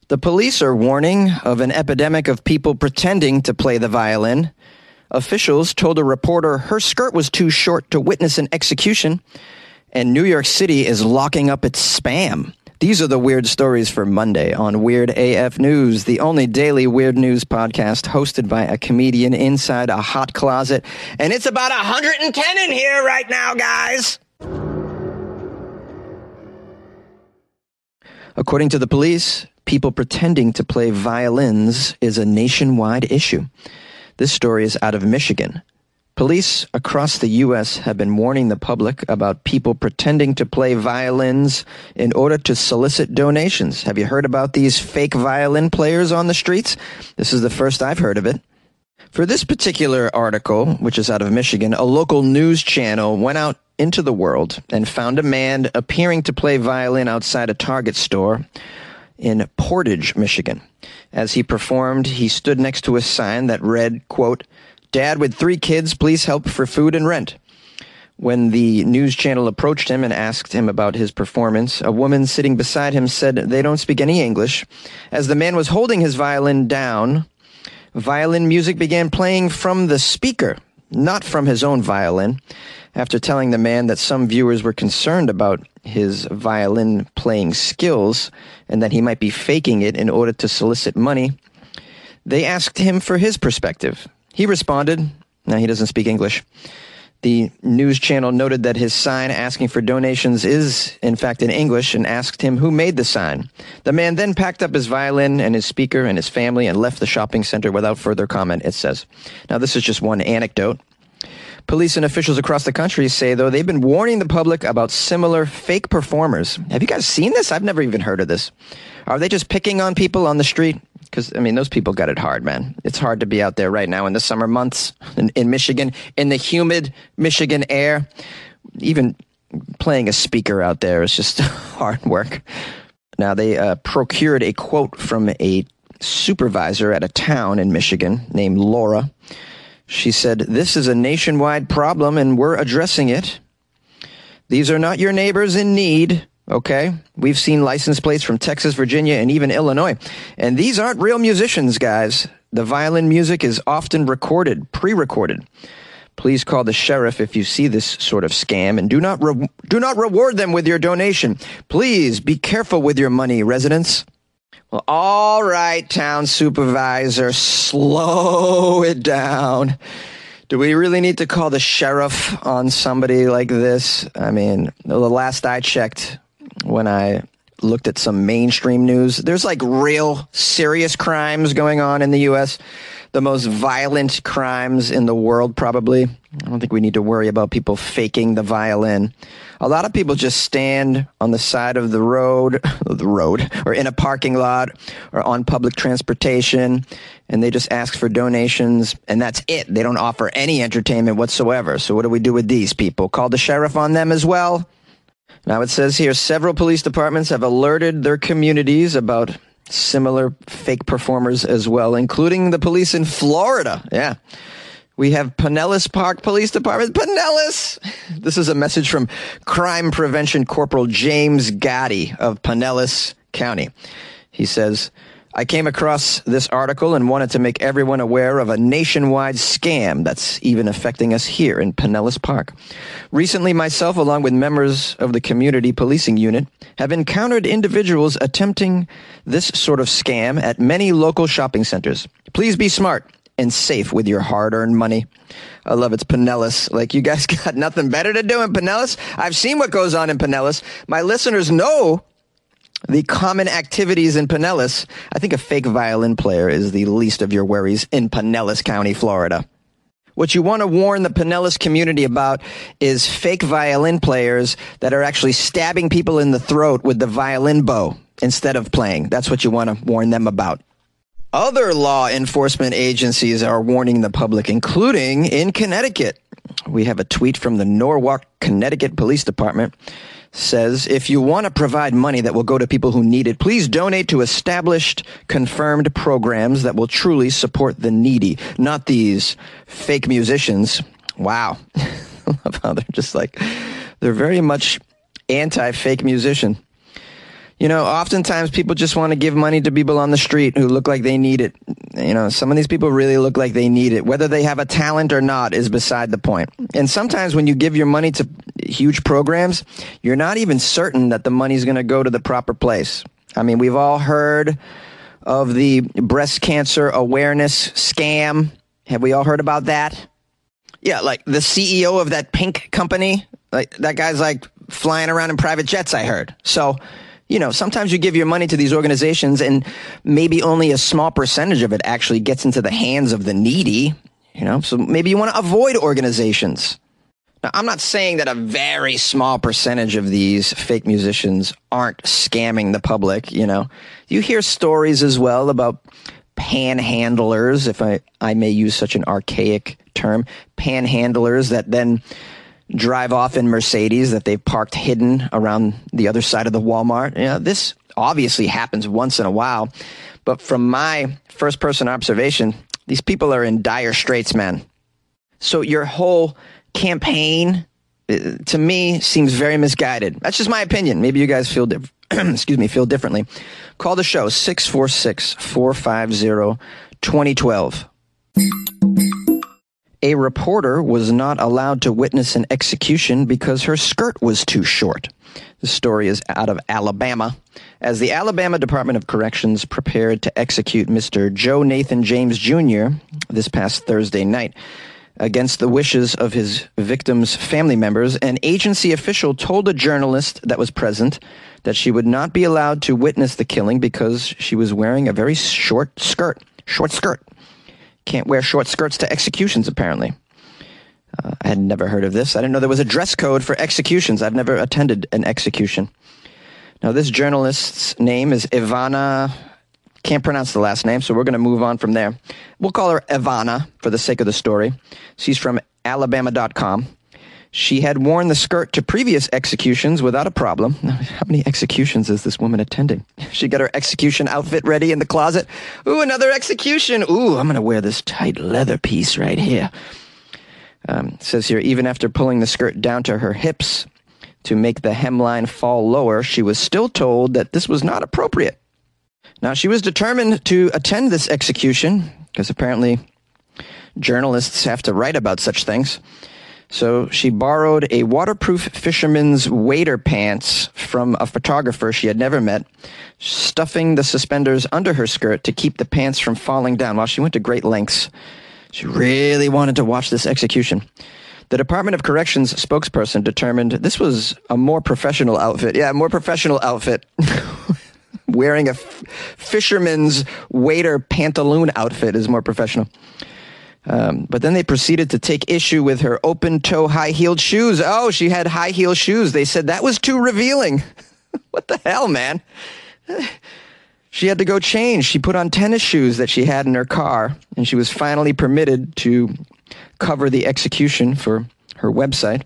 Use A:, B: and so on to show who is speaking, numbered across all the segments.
A: The police are warning of an epidemic of people pretending to play the violin. Officials told a reporter her skirt was too short to witness an execution. And New York City is locking up its spam. These are the weird stories for Monday on Weird AF News, the only daily weird news podcast hosted by a comedian inside a hot closet. And it's about 110 in here right now, guys. According to the police, people pretending to play violins is a nationwide issue. This story is out of Michigan. Police across the U.S. have been warning the public about people pretending to play violins in order to solicit donations. Have you heard about these fake violin players on the streets? This is the first I've heard of it. For this particular article, which is out of Michigan, a local news channel went out into the world and found a man appearing to play violin outside a Target store in Portage, Michigan. As he performed, he stood next to a sign that read, quote, "Dad with 3 kids, please help for food and rent." When the news channel approached him and asked him about his performance, a woman sitting beside him said they don't speak any English. As the man was holding his violin down, violin music began playing from the speaker, not from his own violin. After telling the man that some viewers were concerned about his violin playing skills and that he might be faking it in order to solicit money, they asked him for his perspective. He responded. Now, he doesn't speak English. The news channel noted that his sign asking for donations is, in fact, in English and asked him who made the sign. The man then packed up his violin and his speaker and his family and left the shopping center without further comment, it says. Now, this is just one anecdote. Police and officials across the country say, though, they've been warning the public about similar fake performers. Have you guys seen this? I've never even heard of this. Are they just picking on people on the street? Because, I mean, those people got it hard, man. It's hard to be out there right now in the summer months in Michigan, in the humid Michigan air. Even playing a speaker out there is just hard work. Now, they procured a quote from a supervisor at a town in Michigan named Laura. She said, "This is a nationwide problem and we're addressing it. These are not your neighbors in need. Okay, we've seen license plates from Texas, Virginia, and even Illinois. And these aren't real musicians, guys. The violin music is often recorded, pre-recorded. Please call the sheriff if you see this sort of scam, and do not reward them with your donation. Please be careful with your money, residents." Well, all right, town supervisor, slow it down. Do we really need to call the sheriff on somebody like this? I mean, the last I checked, when I looked at some mainstream news, there's like real serious crimes going on in the U.S., the most violent crimes in the world, probably. I don't think we need to worry about people faking the violin. A lot of people just stand on the side of the road, or in a parking lot, or on public transportation, and they just ask for donations, and that's it. They don't offer any entertainment whatsoever. So what do we do with these people? Call the sheriff on them as well? Now it says here, several police departments have alerted their communities about similar fake performers as well, including the police in Florida. Yeah. We have Pinellas Park Police Department. Pinellas! This is a message from Crime Prevention Corporal James Gotti of Pinellas County. He says, "I came across this article and wanted to make everyone aware of a nationwide scam that's even affecting us here in Pinellas Park. Recently, myself, along with members of the community policing unit, have encountered individuals attempting this sort of scam at many local shopping centers. Please be smart and safe with your hard-earned money." I love it's Pinellas. Like, you guys got nothing better to do in Pinellas? I've seen what goes on in Pinellas. My listeners know the common activities in Pinellas. I think a fake violin player is the least of your worries in Pinellas County, Florida. What you want to warn the Pinellas community about is fake violin players that are actually stabbing people in the throat with the violin bow instead of playing. That's what you want to warn them about. Other law enforcement agencies are warning the public, including in Connecticut. We have a tweet from the Norwalk, Connecticut Police Department. Says, if you want to provide money that will go to people who need it, please donate to established, confirmed programs that will truly support the needy, not these fake musicians. Wow. I love how they're just like, they're very much anti-fake musician. Oftentimes people just want to give money to people on the street who look like they need it. Some of these people really look like they need it. Whether they have a talent or not is beside the point. And sometimes when you give your money to huge programs, you're not even certain that the money's going to go to the proper place. I mean, we've all heard of the breast cancer awareness scam. Have we all heard about that? Yeah, like the CEO of that pink company, like that guy's like flying around in private jets, I heard. So, sometimes you give your money to these organizations and maybe only a small percentage of it actually gets into the hands of the needy, so maybe you want to avoid organizations. Now, I'm not saying that a very small percentage of these fake musicians aren't scamming the public, You hear stories as well about panhandlers, if I may use such an archaic term, panhandlers that then drive off in Mercedes that they've parked hidden around the other side of the Walmart. This obviously happens once in a while, but from my first-person observation, these people are in dire straits, man. So your whole campaign, to me, seems very misguided. That's just my opinion. Maybe you guys feel feel differently. Call the show 646-450-2012. A reporter was not allowed to witness an execution because her skirt was too short. The story is out of Alabama. As the Alabama Department of Corrections prepared to execute Mr. Joe Nathan James Jr. this past Thursday night, against the wishes of his victim's family members, an agency official told a journalist that was present that she would not be allowed to witness the killing because she was wearing a very short skirt. Short skirt. Can't wear short skirts to executions, apparently. I had never heard of this. I didn't know there was a dress code for executions. I've never attended an execution. Now, this journalist's name is Ivana. Can't pronounce the last name, so we're going to move on from there. We'll call her Ivana for the sake of the story. She's from Alabama.com. She had worn the skirt to previous executions without a problem. How many executions is this woman attending? She got her execution outfit ready in the closet. Ooh, another execution. Ooh, I'm going to wear this tight leather piece right here. It says here, even after pulling the skirt down to her hips to make the hemline fall lower, she was still told that this was not appropriate. Now, she was determined to attend this execution because apparently journalists have to write about such things. So she borrowed a waterproof fisherman's wader pants from a photographer she had never met, stuffing the suspenders under her skirt to keep the pants from falling down. While she went to great lengths, she really wanted to watch this execution. The Department of Corrections spokesperson determined this was a more professional outfit. Yeah, more professional outfit. Wearing a fisherman's wader pantaloon outfit is more professional. But then they proceeded to take issue with her open-toe high-heeled shoes. Oh, she had high-heel shoes. They said that was too revealing. What the hell, man? She had to go change. She put on tennis shoes that she had in her car, and she was finally permitted to cover the execution for her website.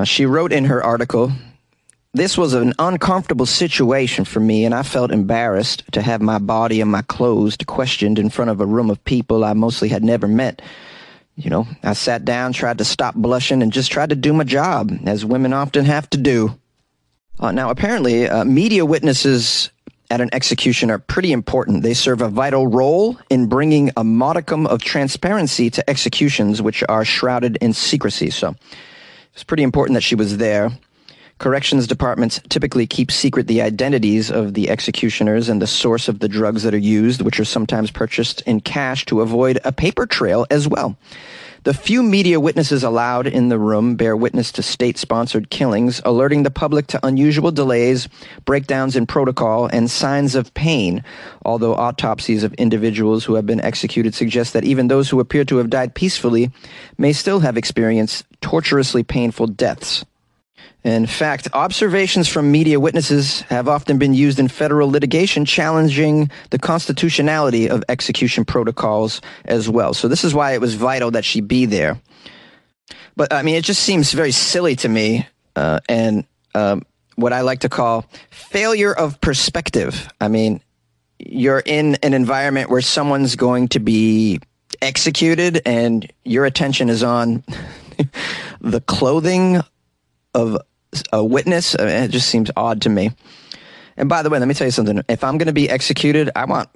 A: She wrote in her article, "This was an uncomfortable situation for me, and I felt embarrassed to have my body and my clothes questioned in front of a room of people I mostly had never met. I sat down, tried to stop blushing, and just tried to do my job, as women often have to do." Now, apparently, media witnesses at an execution are pretty important. They serve a vital role in bringing a modicum of transparency to executions which are shrouded in secrecy. So it's pretty important that she was there. Corrections departments typically keep secret the identities of the executioners and the source of the drugs that are used, which are sometimes purchased in cash to avoid a paper trail as well. The few media witnesses allowed in the room bear witness to state-sponsored killings, alerting the public to unusual delays, breakdowns in protocol, and signs of pain, although autopsies of individuals who have been executed suggest that even those who appear to have died peacefully may still have experienced torturously painful deaths. In fact, observations from media witnesses have often been used in federal litigation challenging the constitutionality of execution protocols as well. So this is why it was vital that she be there. But, I mean, it just seems very silly to me and what I like to call failure of perspective. I mean, you're in an environment where someone's going to be executed and your attention is on the clothing of a witness. I mean, it just seems odd to me. And by the way, let me tell you something. If I'm going to be executed, I want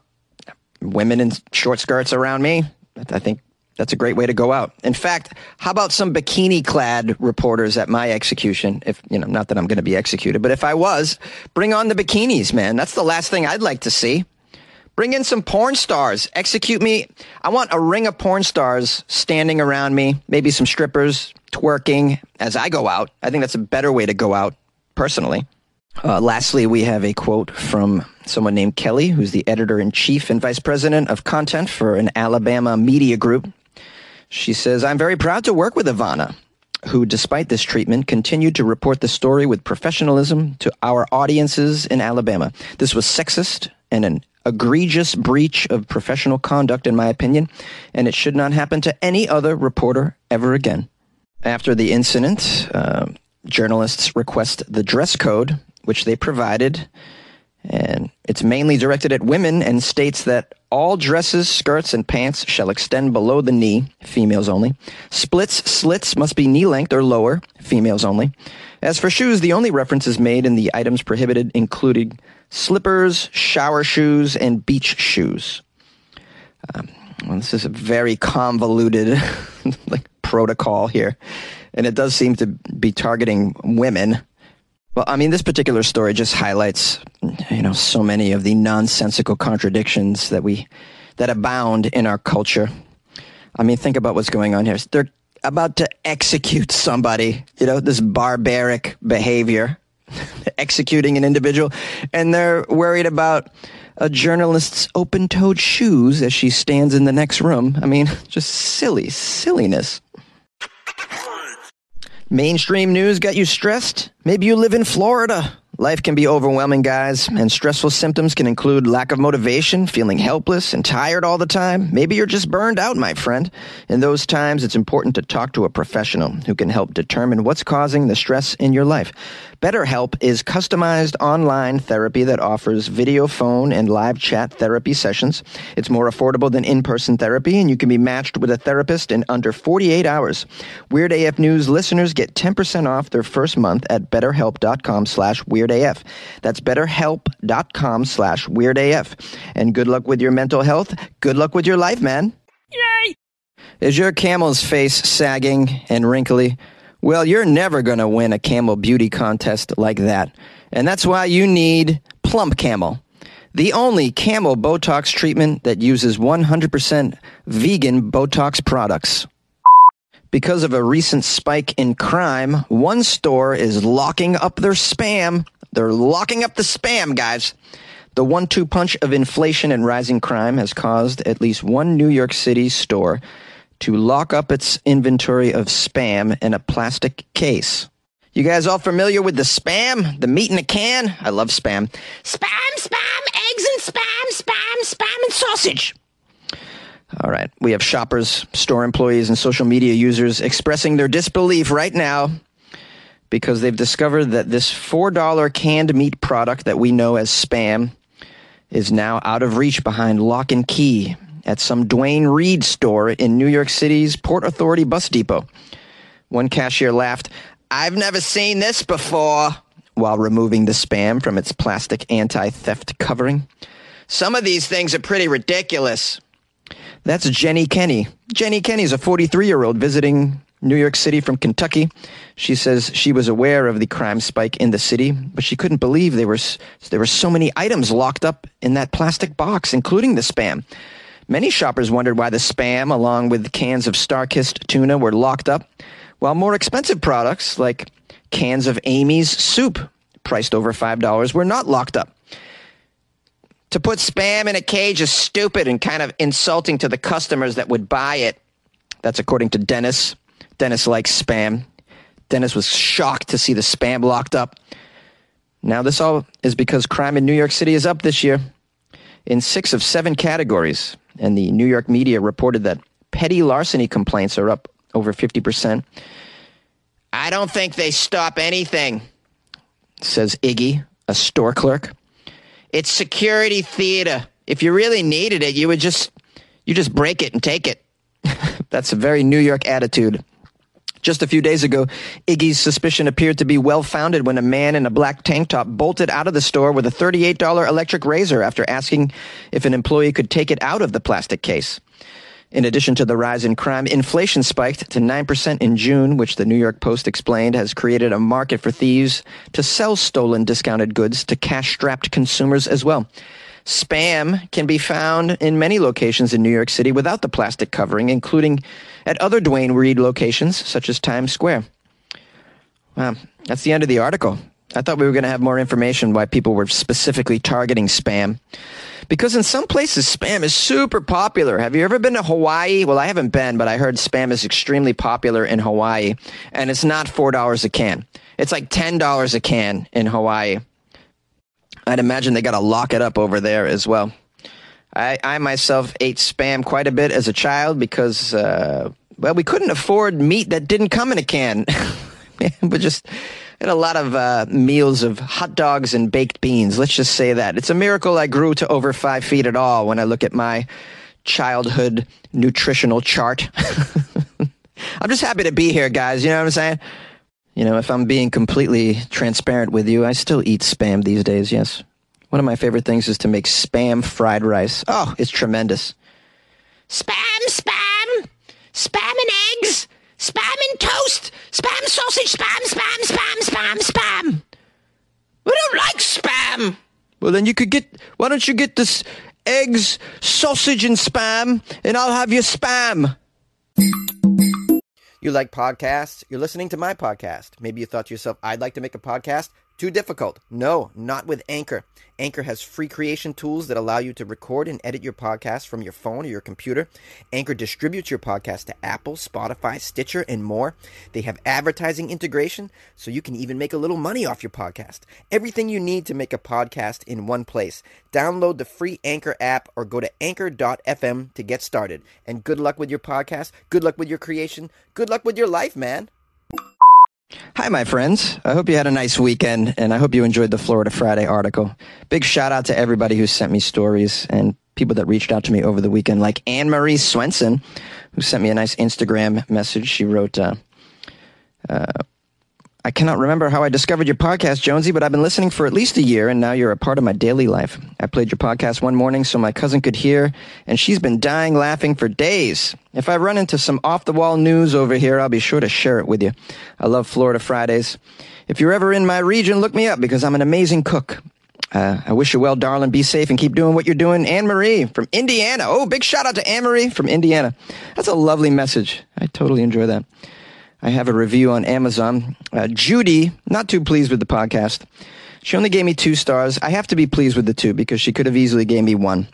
A: women in short skirts around me. I think that's a great way to go out. In fact, how about some bikini-clad reporters at my execution? If, not that I'm going to be executed, but if I was, bring on the bikinis, man. That's the last thing I'd like to see. Bring in some porn stars. Execute me. I want a ring of porn stars standing around me, maybe some strippers twerking as I go out. I think that's a better way to go out, personally. Lastly, we have a quote from someone named Kelly, who's the editor-in-chief and vice president of content for an Alabama media group. She says, "I'm very proud to work with Ivana, who, despite this treatment, continued to report the story with professionalism to our audiences in Alabama. This was sexist and an egregious breach of professional conduct, in my opinion, and it should not happen to any other reporter ever again." After the incident, journalists request the dress code, which they provided, and it's mainly directed at women and states that all dresses, skirts, and pants shall extend below the knee, females only. Slits must be knee-length or lower, females only. As for shoes, the only reference is made in the items prohibited, including slippers, shower shoes, and beach shoes. Well, this is a very convoluted protocol here, and it does seem to be targeting women. Well, I mean, this particular story just highlights, so many of the nonsensical contradictions that abound in our culture. I mean, think about what's going on here. They're about to execute somebody, this barbaric behavior, executing an individual, and they're worried about a journalist's open-toed shoes as she stands in the next room. I mean, just silliness. Mainstream news got you stressed? Maybe you live in Florida. Life can be overwhelming, guys, and stressful symptoms can include lack of motivation, feeling helpless and tired all the time. Maybe you're just burned out, my friend. In those times, it's important to talk to a professional who can help determine what's causing the stress in your life. BetterHelp is customized online therapy that offers video, phone, and live chat therapy sessions. It's more affordable than in-person therapy, and you can be matched with a therapist in under 48 hours. Weird AF News listeners get 10% off their first month at betterhelp.com/weirdaf. That's betterhelp.com/weirdaf. And good luck with your mental health. Good luck with your life, man. Yay! Is your camel's face sagging and wrinkly? Well, you're never going to win a camel beauty contest like that. And that's why you need Plump Camel, the only camel Botox treatment that uses 100% vegan Botox products. Because of a recent spike in crime, one store is locking up their spam. They're locking up the spam, guys. The 1-2 punch of inflation and rising crime has caused at least one New York City store to lock up its inventory of spam in a plastic case. You guys all familiar with the spam? The meat in a can? I love spam. Spam, eggs and spam and sausage. All right. We have shoppers, store employees, and social media users expressing their disbelief right now because they've discovered that this $4 canned meat product that we know as spam is now out of reach behind lock and key at some Duane Reade store in New York City's Port Authority bus depot. One cashier laughed, "I've never seen this before," while removing the spam from its plastic anti-theft covering. "Some of these things are pretty ridiculous." That's Jenny Kenny. Jenny Kenny's a 43-year-old visiting New York City from Kentucky. She says she was aware of the crime spike in the city, but she couldn't believe there were so many items locked up in that plastic box, including the spam. Many shoppers wondered why the spam, along with cans of Star-Kissed tuna, were locked up, while more expensive products, like cans of Amy's soup, priced over $5, were not locked up. To put spam in a cage is stupid and kind of insulting to the customers that would buy it. That's according to Dennis. Dennis likes spam. Dennis was shocked to see the spam locked up. Now, this all is because crime in New York City is up this year in 6 of 7 categories. And the New York media reported that petty larceny complaints are up over 50%. "I don't think they stop anything," says Iggy, a store clerk. "It's security theater. If you really needed it, you just break it and take it." That's a very New York attitude. Just a few days ago, Iggy's suspicion appeared to be well-founded when a man in a black tank top bolted out of the store with a $38 electric razor after asking if an employee could take it out of the plastic case. In addition to the rise in crime, inflation spiked to 9% in June, which the New York Post explained has created a market for thieves to sell stolen discounted goods to cash-strapped consumers as well. Spam can be found in many locations in New York City without the plastic covering, including at other Dwayne Reed locations, such as Times Square. Wow, that's the end of the article. I thought we were going to have more information why people were specifically targeting spam. Because in some places, spam is super popular. Have you ever been to Hawaii? Well, I haven't been, but I heard spam is extremely popular in Hawaii. And it's not $4 a can. It's like $10 a can in Hawaii. I'd imagine they got to lock it up over there as well. I myself ate spam quite a bit as a child because, we couldn't afford meat that didn't come in a can. But just had a lot of meals of hot dogs and baked beans. Let's just say that. It's a miracle I grew to over 5 feet at all when I look at my childhood nutritional chart. I'm just happy to be here, guys. You know what I'm saying? You know, if I'm being completely transparent with you, I still eat spam these days, yes. One of my favorite things is to make spam fried rice. Oh, it's tremendous. Spam, spam, spam and eggs, spam and toast, spam sausage, spam, spam, spam, spam, spam. We don't like spam. Well, then why don't you get this eggs, sausage, and spam, and I'll have your spam. You like podcasts? You're listening to my podcast. Maybe you thought to yourself, I'd like to make a podcast. Too difficult. No, not with Anchor. Anchor has free creation tools that allow you to record and edit your podcast from your phone or your computer. Anchor distributes your podcast to Apple, Spotify, Stitcher, and more. They have advertising integration, so you can even make a little money off your podcast. Everything you need to make a podcast in one place. Download the free Anchor app or go to anchor.fm to get started. And good luck with your podcast. Good luck with your creation. Good luck with your life, man. Hi, my friends. I hope you had a nice weekend, and I hope you enjoyed the Florida Friday article. Big shout out to everybody who sent me stories and people that reached out to me over the weekend, like Anne-Marie Swenson, who sent me a nice Instagram message. She wrote, I cannot remember how I discovered your podcast, Jonesy, but I've been listening for at least a year, and now you're a part of my daily life. I played your podcast one morning so my cousin could hear, and she's been dying laughing for days. If I run into some off-the-wall news over here, I'll be sure to share it with you. I love Florida Fridays. If you're ever in my region, look me up because I'm an amazing cook. I wish you well, darling. Be safe and keep doing what you're doing. Anne-Marie from Indiana. Oh, big shout out to Anne-Marie from Indiana. That's a lovely message. I totally enjoy that. I have a review on Amazon. Judy, not too pleased with the podcast. She only gave me 2 stars. I have to be pleased with the 2 because she could have easily gave me 1.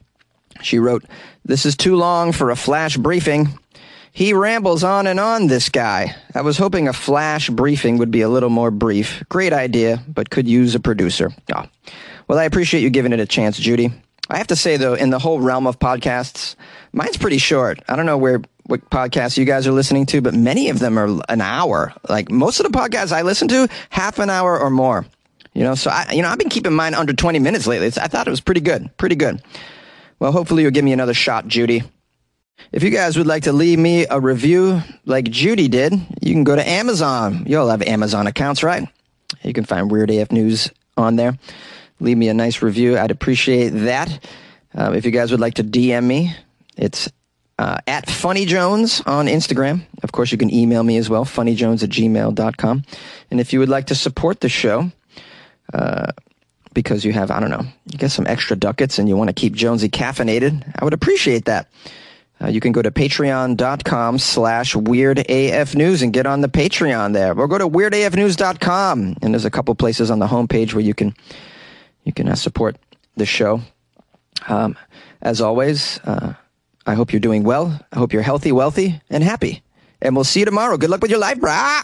A: She wrote, "This is too long for a flash briefing. He rambles on and on, this guy. I was hoping a flash briefing would be a little more brief. Great idea, but could use a producer." Oh. Well, I appreciate you giving it a chance, Judy. I have to say, though, in the whole realm of podcasts, mine's pretty short. I don't know what podcasts you guys are listening to, but many of them are an hour. Like most of the podcasts I listen to, half an hour or more. So I've been keeping mine under 20 minutes lately. I thought it was pretty good. Well, hopefully you'll give me another shot, Judy. If you guys would like to leave me a review like Judy did, you can go to Amazon. You all have Amazon accounts, right? You can find Weird AF News on there. Leave me a nice review. I'd appreciate that. If you guys would like to DM me, it's at funnyjones on Instagram. Of course, you can email me as well, funnyjones@gmail.com. And if you would like to support the show, because you have, you get some extra ducats and you want to keep Jonesy caffeinated, I would appreciate that. You can go to patreon.com/weirdafnews and get on the Patreon there. Or go to weirdafnews.com, and there's a couple places on the homepage where you can support the show. As always, I hope you're doing well. I hope you're healthy, wealthy, and happy. And we'll see you tomorrow. Good luck with your life, brah!